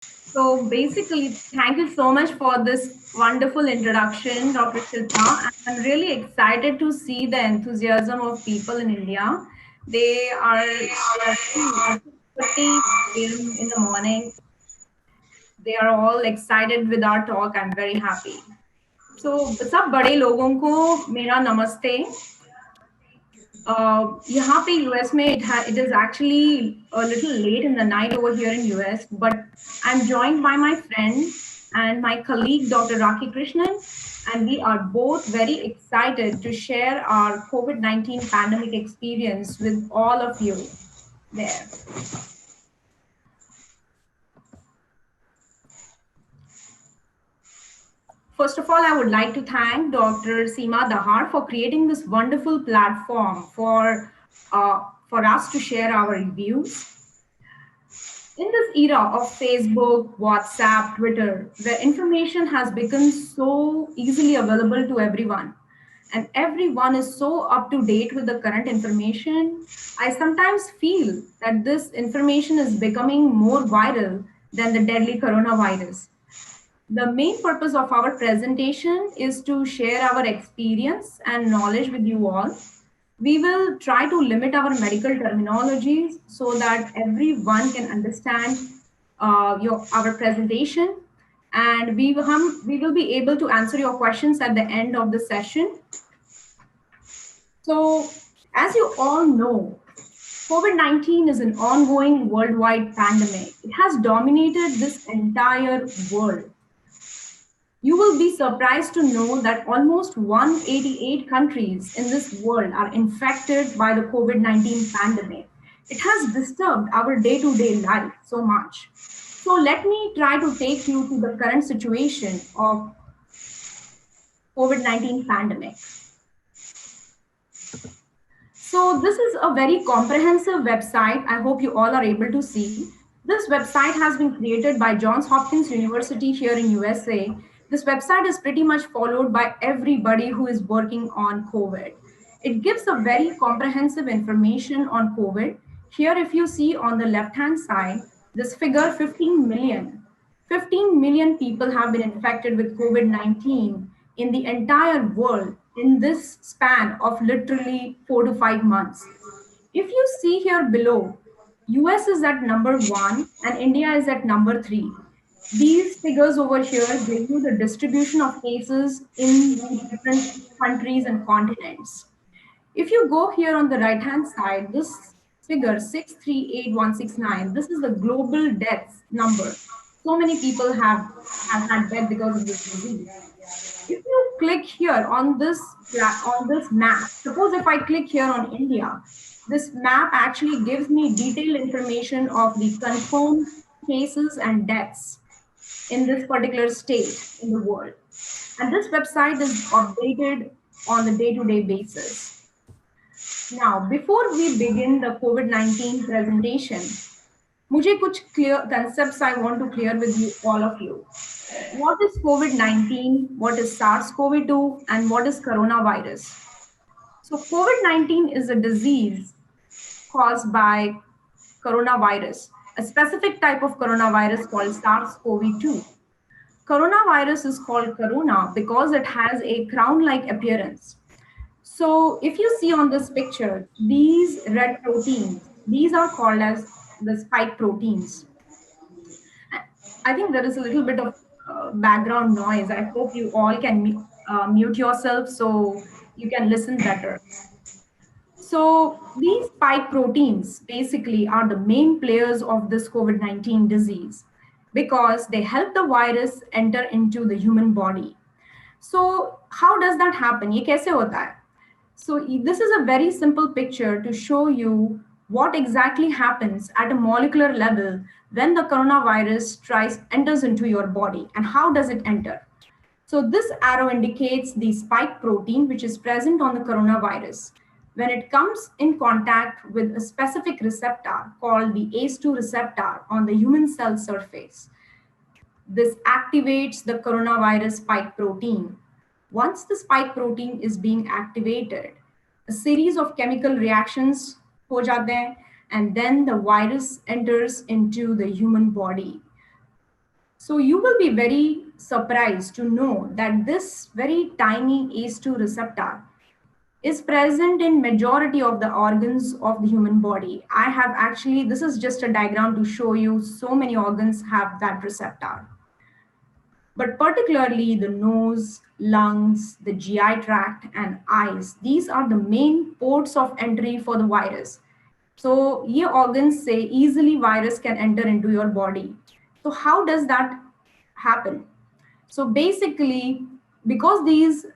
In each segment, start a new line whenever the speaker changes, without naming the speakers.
So basically, thank you so much for this wonderful introduction, Dr. Shilpa. I'm really excited to see the enthusiasm of people in India. They are really at 6:30 a.m. in the morning. They are all excited with our talk. I'm very happy. So सब बड़े लोगों को मेरा नमस्ते. यहाँ पे US में it is actually a little late in the night over here in US, but I'm joined by my friend and my colleague Dr. Rakhi Krishnan, and we are both very excited to share our COVID-19 pandemic experience with all of you there. First of all, I would like to thank Dr. Seema Dahar for creating this wonderful platform for us to share our views. In this era of Facebook, WhatsApp, Twitter, where information has become so easily available to everyone, and everyone is so up to date with the current information, I sometimes feel that this information is becoming more viral than the deadly coronavirus. The main purpose of our presentation is to share our experience and knowledge with you all. We will try to limit our medical terminologies so that everyone can understand our presentation, and we will be able to answer your questions at the end of the session. So, as you all know, COVID-19 is an ongoing worldwide pandemic. It has dominated this entire world. You will be surprised to know that almost 188 countries in this world are infected by the COVID-19 pandemic. It has disturbed our day-to-day life so much. So let me try to take you to the current situation of COVID-19 pandemic. So this is a very comprehensive website. I hope you all are able to see. This website has been created by Johns Hopkins University here in USA. This website is pretty much followed by everybody who is working on COVID. It gives a very comprehensive information on COVID. Here, if you see on the left-hand side, this figure 15 million. 15 million people have been infected with COVID-19 in the entire world in this span of literally 4 to 5 months. If you see here below, US is at number 1 and India is at number 3. These figures over here give you the distribution of cases in the different countries and continents. If you go here on the right hand side, this figure 638,169, this is the global deaths number. So many people have had death because of this disease. If you click here on this map, suppose if I click here on India, this map actually gives me detailed information of the confirmed cases and deaths in this particular state in the world. And this website is updated on the day-to-day basis. Now, before we begin the COVID-19 presentation, मुझे कुछ clear concepts I want to clear with you, all of you. What is COVID-19? What is SARS-CoV-2? And what is coronavirus? So COVID-19 is a disease caused by coronavirus, a specific type of coronavirus called SARS-CoV-2. Coronavirus is called corona because it has a crown-like appearance. So if you see on this picture, these red proteins, these are called as the spike proteins. I think there is a little bit of background noise. I hope you all can mute yourself so you can listen better. So these spike proteins basically are the main players of this COVID-19 disease because they help the virus enter into the human body. So how does that happen? ये कैसे होता है? So this is a very simple picture to show you what exactly happens at a molecular level when the coronavirus enters into your body and how does it enter. So this arrow indicates the spike protein which is present on the coronavirus. When it comes in contact with a specific receptor called the ACE2 receptor on the human cell surface, this activates the coronavirus spike protein. Once the spike protein is being activated, a series of chemical reactions ho jate hain, and then the virus enters into the human body. So you will be very surprised to know that this very tiny ACE2 receptor is present in majority of the organs of the human body. I have actually, this is just a diagram to show you so many organs have that receptor. But particularly the nose, lungs, the GI tract, and eyes. These are the main ports of entry for the virus. So, ye organs say easily virus can enter into your body. So, how does that happen? So, basically, because these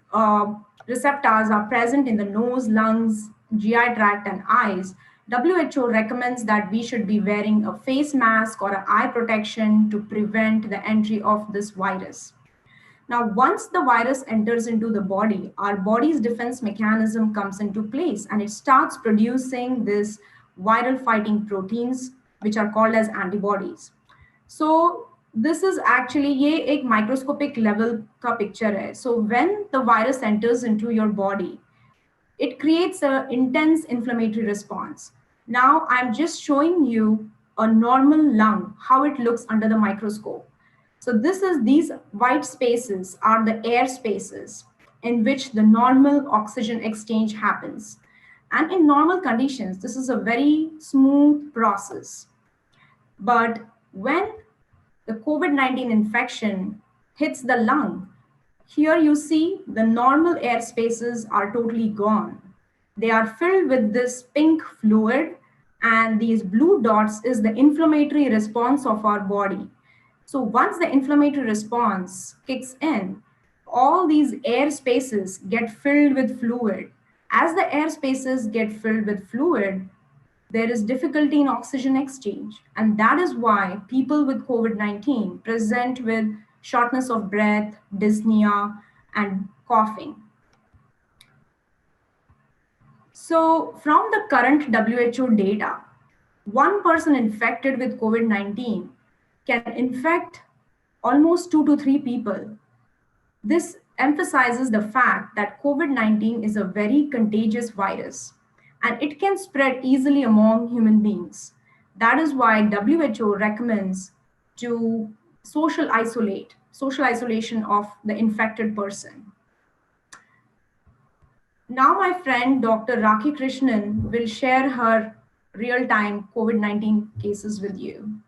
receptors are present in the nose, lungs, GI tract, and eyes, WHO recommends that we should be wearing a face mask or an eye protection to prevent the entry of this virus. Now, once the virus enters into the body, our body's defense mechanism comes into place and it starts producing this viral fighting proteins, which are called as antibodies. So, this is actually ये एक microscopic level का picture है. So, when the virus enters into your body, it creates an intense inflammatory response. Now, I'm just showing you a normal lung, how it looks under the microscope. So these white spaces are the air spaces in which the normal oxygen exchange happens. And in normal conditions, this is a very smooth process. But when the COVID-19 infection hits the lung, here you see the normal air spaces are totally gone. They are filled with this pink fluid, and these blue dots is the inflammatory response of our body. So once the inflammatory response kicks in, all these air spaces get filled with fluid. As the air spaces get filled with fluid, there is difficulty in oxygen exchange. And that is why people with COVID 19 present with shortness of breath, dyspnea, and coughing. So, from the current WHO data, one person infected with COVID 19 can infect almost 2 to 3 people. This emphasizes the fact that COVID 19 is a very contagious virus and it can spread easily among human beings. That is why WHO recommends to social isolation of the infected person. Now, my friend Dr. Rakhi Krishnan will share her real time COVID 19 cases with you.